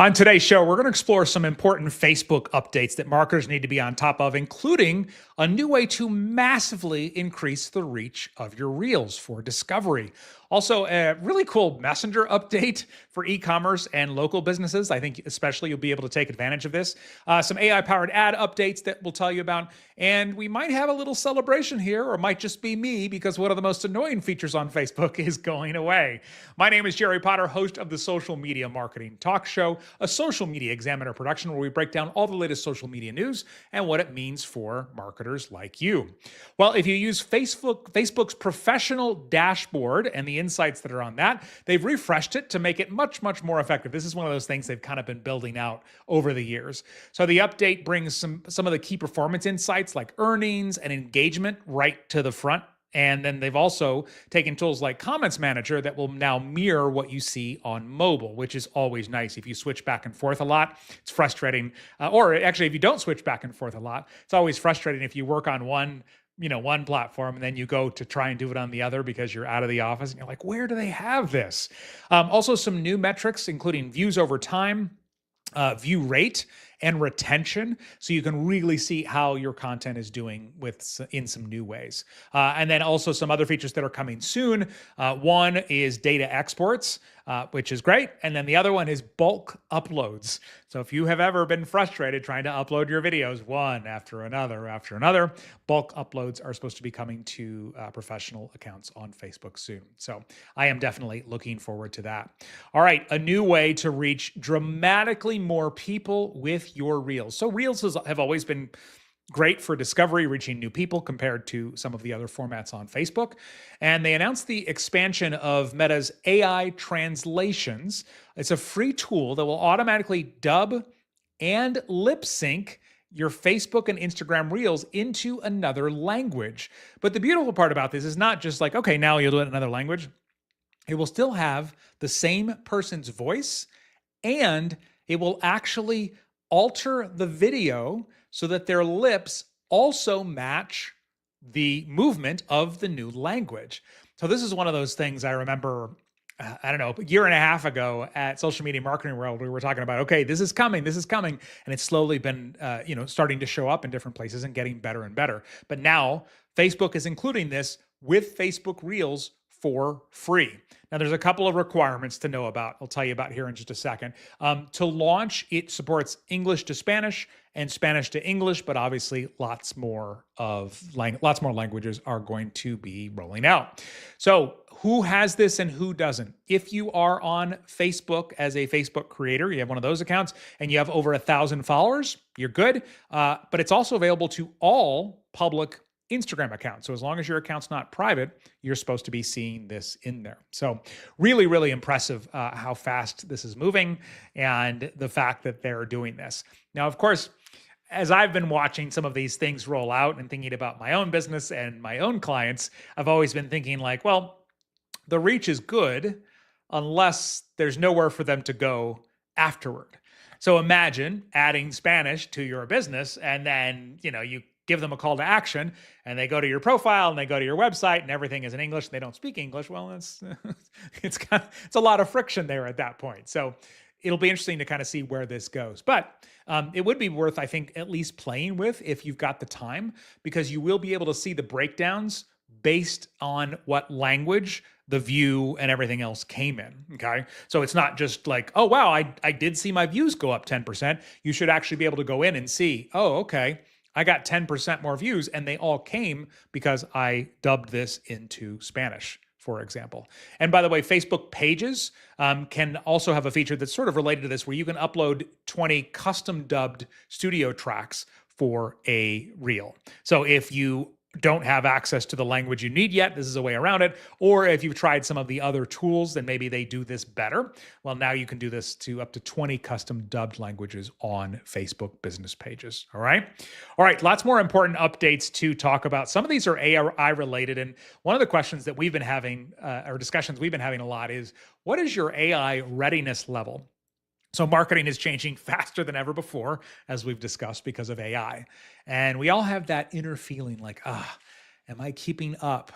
On today's show, we're going to explore some important Facebook updates that marketers need to be on top of, including a new way to massively increase the reach of your reels for discovery. Also, a really cool messenger update for e-commerce and local businesses. I think especially you'll be able to take advantage of this. Some AI-powered ad updates that we'll tell you about. And we might have a little celebration here, or it might just be me, because one of the most annoying features on Facebook is going away. My name is Jerry Potter, host of the Social Media Marketing Talk Show, a social media examiner production where we break down all the latest social media news and what it means for marketers like you. Well, if you use Facebook's professional dashboard and the insights that are on that, they've refreshed it to make it much, much more effective. This is one of those things they've kind of been building out over the years. So the update brings some of the key performance insights like earnings and engagement right to the front. And then they've also taken tools like Comments Manager that will now mirror what you see on mobile, which is always nice. If you switch back and forth a lot, it's frustrating. Or actually, if you don't switch back and forth a lot, it's always frustrating if you work on one platform and then you go to try and do it on the other because you're out of the office and you're like, where do they have this? Also, some new metrics, including views over time, view rate, and retention, so you can really see how your content is doing in some new ways. And then also some other features that are coming soon. One is data exports, which is great. And then the other one is bulk uploads. So if you have ever been frustrated trying to upload your videos one after another, bulk uploads are supposed to be coming to professional accounts on Facebook soon. So I am definitely looking forward to that. All right, a new way to reach dramatically more people with your Reels. So Reels have always been great for discovery, reaching new people compared to some of the other formats on Facebook. And they announced the expansion of Meta's AI translations. It's a free tool that will automatically dub and lip sync your Facebook and Instagram Reels into another language. But the beautiful part about this is not just like, okay, now you'll do it in another language. It will still have the same person's voice, and it will actually alter the video so that their lips also match the movement of the new language. So this is one of those things I remember, I don't know, a year and a half ago at Social Media Marketing World, we were talking about, okay, this is coming. And it's slowly been, starting to show up in different places and getting better and better. But now Facebook is including this with Facebook Reels for free. Now, there's a couple of requirements to know about. I'll tell you about here in just a second. To launch, it supports English to Spanish and Spanish to English, but obviously lots more languages are going to be rolling out. So who has this and who doesn't? If you are on Facebook as a Facebook creator, you have one of those accounts, and you have over 1,000 followers, you're good. But it's also available to all public Instagram account. So as long as your account's not private, you're supposed to be seeing this in there. So really, really impressive how fast this is moving and the fact that they're doing this. Now, of course, as I've been watching some of these things roll out and thinking about my own business and my own clients, I've always been thinking like, well, the reach is good unless there's nowhere for them to go afterward. So imagine adding Spanish to your business and then, you give them a call to action and they go to your profile and they go to your website and everything is in English and they don't speak English. Well, it's a lot of friction there at that point. So it'll be interesting to kind of see where this goes. But it would be worth, I think, at least playing with if you've got the time, because you will be able to see the breakdowns based on what language the view and everything else came in, okay? So it's not just like, oh, wow, I did see my views go up 10%. You should actually be able to go in and see, oh, okay, I got 10% more views, and they all came because I dubbed this into Spanish, for example. And by the way, Facebook Pages can also have a feature that's sort of related to this, where you can upload 20 custom dubbed studio tracks for a reel. So if you don't have access to the language you need yet, this is a way around it. Or if you've tried some of the other tools, then maybe they do this better. Well, now you can do this to up to 20 custom dubbed languages on Facebook business pages. All right. Lots more important updates to talk about. Some of these are AI related. And one of the questions that we've been having, or discussions we've been having a lot, is what is your AI readiness level? So marketing is changing faster than ever before, as we've discussed, because of AI. And we all have that inner feeling like, am I keeping up?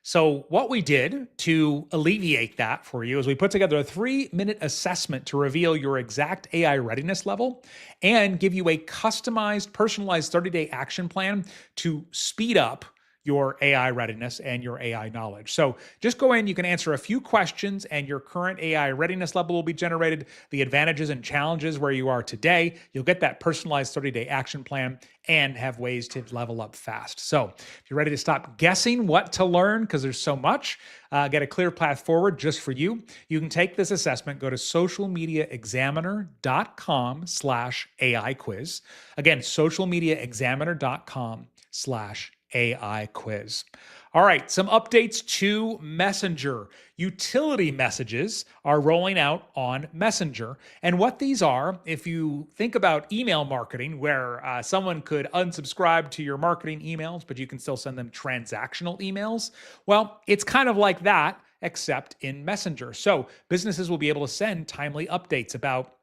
So, what we did to alleviate that for you is we put together a 3-minute assessment to reveal your exact AI readiness level and give you a customized, personalized 30-day action plan to speed up your AI readiness and your AI knowledge. So just go in, you can answer a few questions, and your current AI readiness level will be generated, the advantages and challenges where you are today. You'll get that personalized 30-day action plan and have ways to level up fast. So if you're ready to stop guessing what to learn, because there's so much, get a clear path forward just for you, you can take this assessment, go to socialmediaexaminer.com/AI quiz. Again, socialmediaexaminer.com/AI quiz. All right, some updates to Messenger. Utility messages are rolling out on Messenger. And what these are, if you think about email marketing, where someone could unsubscribe to your marketing emails, but you can still send them transactional emails, well, it's kind of like that, except in Messenger. So businesses will be able to send timely updates about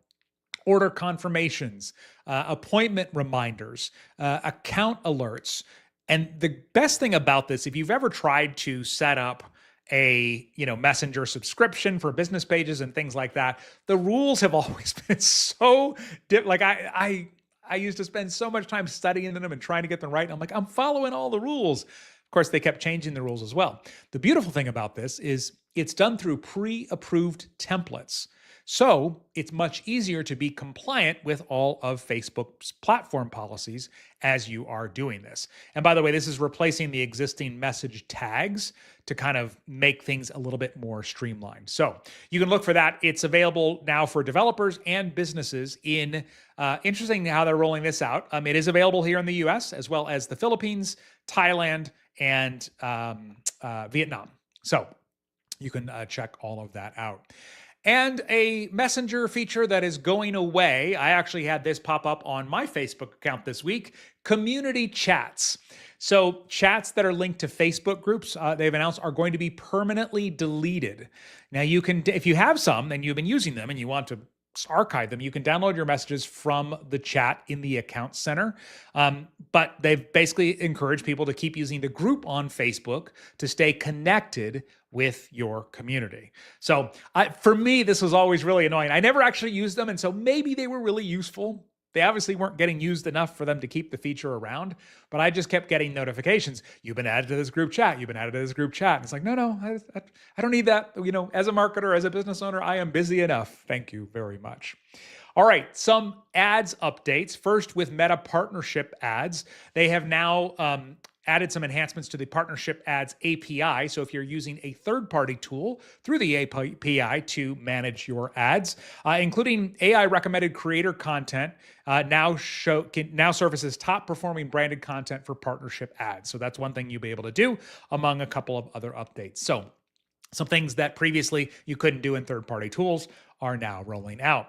order confirmations, appointment reminders, account alerts. And the best thing about this, if you've ever tried to set up a Messenger subscription for business pages and things like that, the rules have always been so like I used to spend so much time studying them and trying to get them right. And I'm like, I'm following all the rules. Of course, they kept changing the rules as well. The beautiful thing about this is it's done through pre-approved templates. So it's much easier to be compliant with all of Facebook's platform policies as you are doing this. And by the way, this is replacing the existing message tags to kind of make things a little bit more streamlined. So you can look for that. It's available now for developers and businesses in, interesting how they're rolling this out. It is available here in the US as well as the Philippines, Thailand, and Vietnam. So you can check all of that out. And a Messenger feature that is going away. I actually had this pop up on my Facebook account this week, community chats. So chats that are linked to Facebook groups, they've announced are going to be permanently deleted. Now you can, if you have some and you've been using them and you want to archive them, you can download your messages from the chat in the account center. But they've basically encouraged people to keep using the group on Facebook to stay connected with your community. So for me, this was always really annoying. I never actually used them, and so maybe they were really useful. They obviously weren't getting used enough for them to keep the feature around, but I just kept getting notifications. You've been added to this group chat. You've been added to this group chat. And it's like, no, I don't need that. As a marketer, as a business owner, I am busy enough. Thank you very much. All right, some ads updates. First, with Meta partnership ads, they have now added some enhancements to the partnership ads API. So if you're using a third-party tool through the API to manage your ads, including AI recommended creator content, now surfaces top performing branded content for partnership ads. So that's one thing you'll be able to do among a couple of other updates. So some things that previously you couldn't do in third-party tools are now rolling out.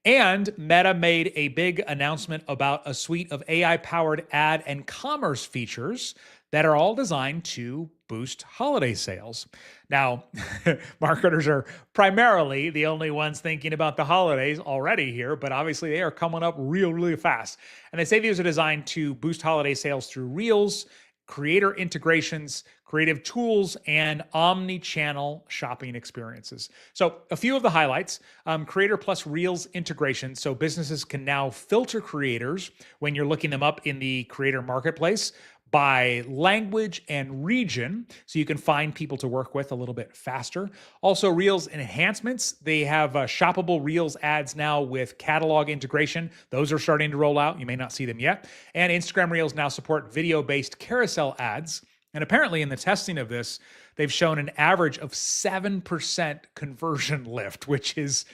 And Meta made a big announcement about a suite of AI-powered ad and commerce features that are all designed to boost holiday sales. Now, marketers are primarily the only ones thinking about the holidays already here, but obviously they are coming up really fast. And they say these are designed to boost holiday sales through Reels, creator integrations, creative tools, and omni-channel shopping experiences. So a few of the highlights, Creator plus Reels integration. So businesses can now filter creators when you're looking them up in the creator marketplace by language and region, so you can find people to work with a little bit faster. Also, Reels enhancements. They have shoppable Reels ads now with catalog integration. Those are starting to roll out. You may not see them yet. And Instagram Reels now support video-based carousel ads. And apparently in the testing of this, they've shown an average of 7% conversion lift, which is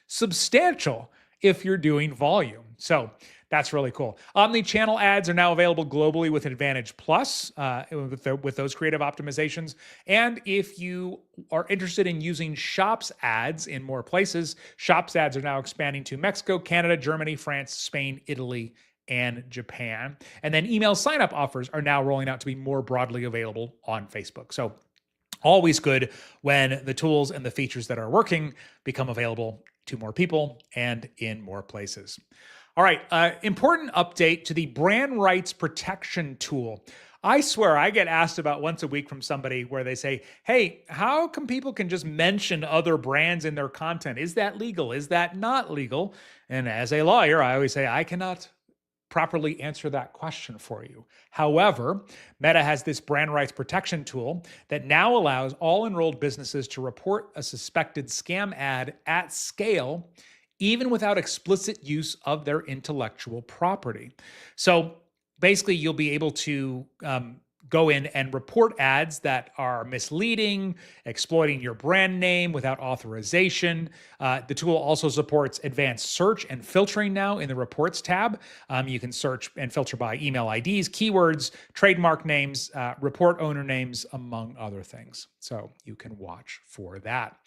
substantial if you're doing volume. So that's really cool. Omni-channel ads are now available globally with Advantage Plus with those creative optimizations. And if you are interested in using Shops ads in more places, Shops ads are now expanding to Mexico, Canada, Germany, France, Spain, Italy, and Japan. And then email sign-up offers are now rolling out to be more broadly available on Facebook. So always good when the tools and the features that are working become available to more people and in more places. All right, important update to the brand rights protection tool. I swear I get asked about once a week from somebody where they say, "Hey, how come people can just mention other brands in their content? Is that legal? Is that not legal?" And as a lawyer, I always say, I cannot properly answer that question for you. However, Meta has this brand rights protection tool that now allows all enrolled businesses to report a suspected scam ad at scale, even without explicit use of their intellectual property. So basically, you'll be able to go in and report ads that are misleading, exploiting your brand name without authorization. The tool also supports advanced search and filtering now in the reports tab. You can search and filter by email IDs, keywords, trademark names, report owner names, among other things. So you can watch for that.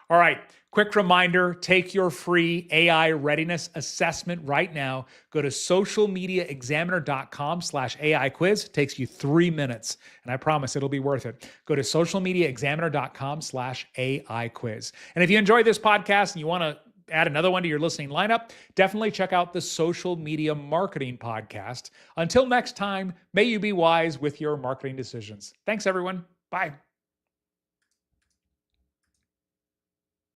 All right, quick reminder, take your free AI readiness assessment right now. Go to socialmediaexaminer.com/AI quiz. It takes you 3 minutes, and I promise it'll be worth it. Go to socialmediaexaminer.com/AI quiz. And if you enjoyed this podcast and you want to add another one to your listening lineup, definitely check out the Social Media Marketing Podcast. Until next time, may you be wise with your marketing decisions. Thanks, everyone. Bye.